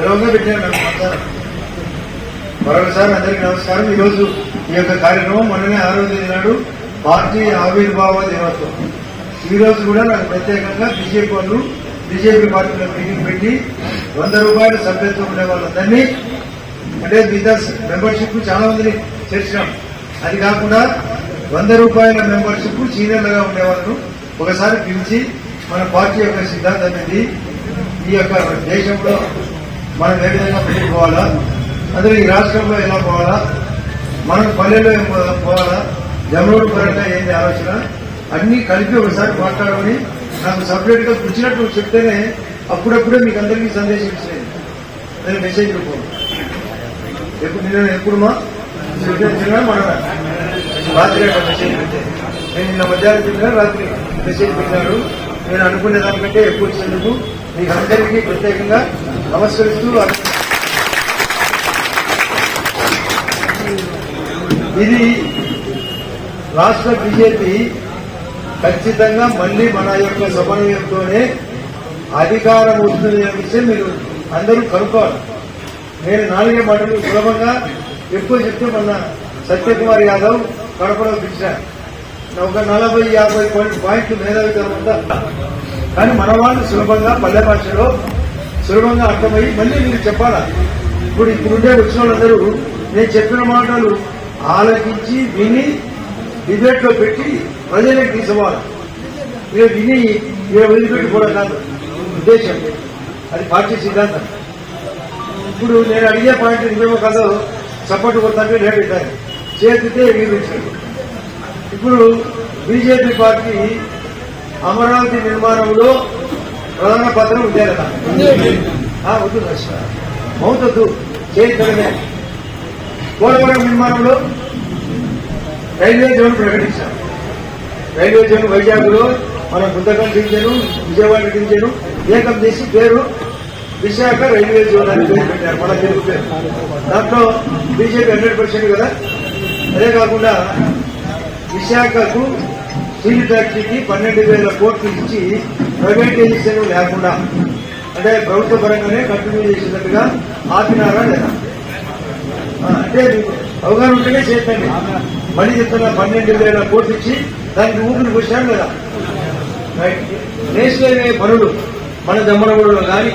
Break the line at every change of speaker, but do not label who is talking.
గర్వంగా పెట్టాను. మరొకసారి అందరికీ నమస్కారం. ఈరోజు ఈ యొక్క కార్యక్రమం మొన్ననే 6వ తేదీ నాడు పార్టీ ఆవిర్భావ దినోత్సవం. ఈ రోజు కూడా నాకు ప్రత్యేకంగా బీజేపీ వాళ్ళు బీజేపీ పార్టీలో మీటింగ్ పెట్టి 100 రూపాయల సభ్యత్వం ఉండే వాళ్ళందరినీ, అంటే మిగతా మెంబర్షిప్ చాలా మందిని చేర్చినాం. అది కాకుండా 100 రూపాయల మెంబర్షిప్ సీనియర్లుగా ఉండేవాళ్ళను ఒకసారి పిలిచి మన పార్టీ యొక్క సిద్ధాంతం ఏంటి, ఈ యొక్క దేశంలో మనం ఏ విధంగా ముందుకు పోవాలా, అందులో ఈ రాష్ట్రంలో ఎలా పోవాలా, మనం పల్లెల్లో పోవాలా, జమరోడ్డు పరంగా ఏంటి ఆలోచన అన్ని కలిపి ఒకసారి మాట్లాడమని నాకు సపరేట్ గా కూర్చున్నట్టు చెప్తేనే అప్పుడప్పుడే మీకు అందరికీ సందేశం ఇచ్చేది. నేను మెసేజ్ ఎప్పుడు మా మన రాత్రి మెసేజ్ పెట్టాను. నేను నిన్న మధ్యాహ్నం చెప్పినా రాత్రి మెసేజ్ పెట్టారు. నేను అనుకునే దానికంటే ఎక్కువ ఇచ్చేందుకు మీకు అందరికీ ప్రత్యేకంగా నమస్కరిస్తూ, ఇది రాష్ట్ర బీజేపీ ఖచ్చితంగా మళ్లీ మన యొక్క సమన్వయంతోనే అధికారం వస్తుంది అనే విషయం మీరు అందరూ కనుక్కోవాలి. నేను 4 మాటలు సులభంగా ఎక్కువ చెప్తే మొన్న సత్యకుమార్ యాదవ్ కడపలో పిలిచారు. ఒక 40-50 పాయింట్లు మేధావితరం ఉందా, కానీ మన వాళ్ళు సులభంగా పల్లె భాషలో సులభంగా అర్థమయ్యి మళ్లీ మీరు చెప్పాలా. ఇప్పుడుండే వచ్చిన వాళ్ళందరూ నేను చెప్పిన మాటలు ఆలోచించి విని డిబేట్ లో పెట్టి ప్రజలకు తీసుకోవాలి. ఇక విని ఇక వదిలిపెట్టుకోవడం కాదు ఉద్దేశం, అది పార్టీ సిద్ధాంతం. ఇప్పుడు నేను అడిగే పాయింట్ నిజమో కాదో సపోర్ట్ కొడతానికి రేట్ పెట్టారు, చేతితే ఎగిరించారు. ఇప్పుడు బీజేపీ పార్టీ అమరావతి నిర్మాణంలో ప్రధాన పాత్ర ఉంటే కదా, వద్దు మౌతొద్దు చేయించడమే. పోలవరం నిర్మాణంలో రైల్వే జోన్ ప్రకటించాం. రైల్వే జోన్ వైజాగ్ లో మన బుద్ధకం దించారు, విజయవాడ దించారు, ఏకం చేసి పేరు విశాఖ రైల్వే జోన్ అని పేరు పెట్టారు, మన తెలుగు పేరు. దాంట్లో బీజేపీ 100% కదా. అదే కాకుండా విశాఖకు స్టీల్ ఫ్యాక్టరీకి 12,000 కోట్లు ఇచ్చి ప్రైవేటైజేషన్ లేకుండా, అంటే ప్రభుత్వ పరంగానే కంటిన్యూ చేసినట్టుగా ఆపినారా లేదా అంటే అవగాహన ఉంటేనే చేయండి. మళ్ళీ చెప్తున్నా 12,000 కోట్లు ఇచ్చి దానికి ఊపిరి పోసాను లేదా. నేషనల్ పనులు మన జమ్మలగూడలో కానీ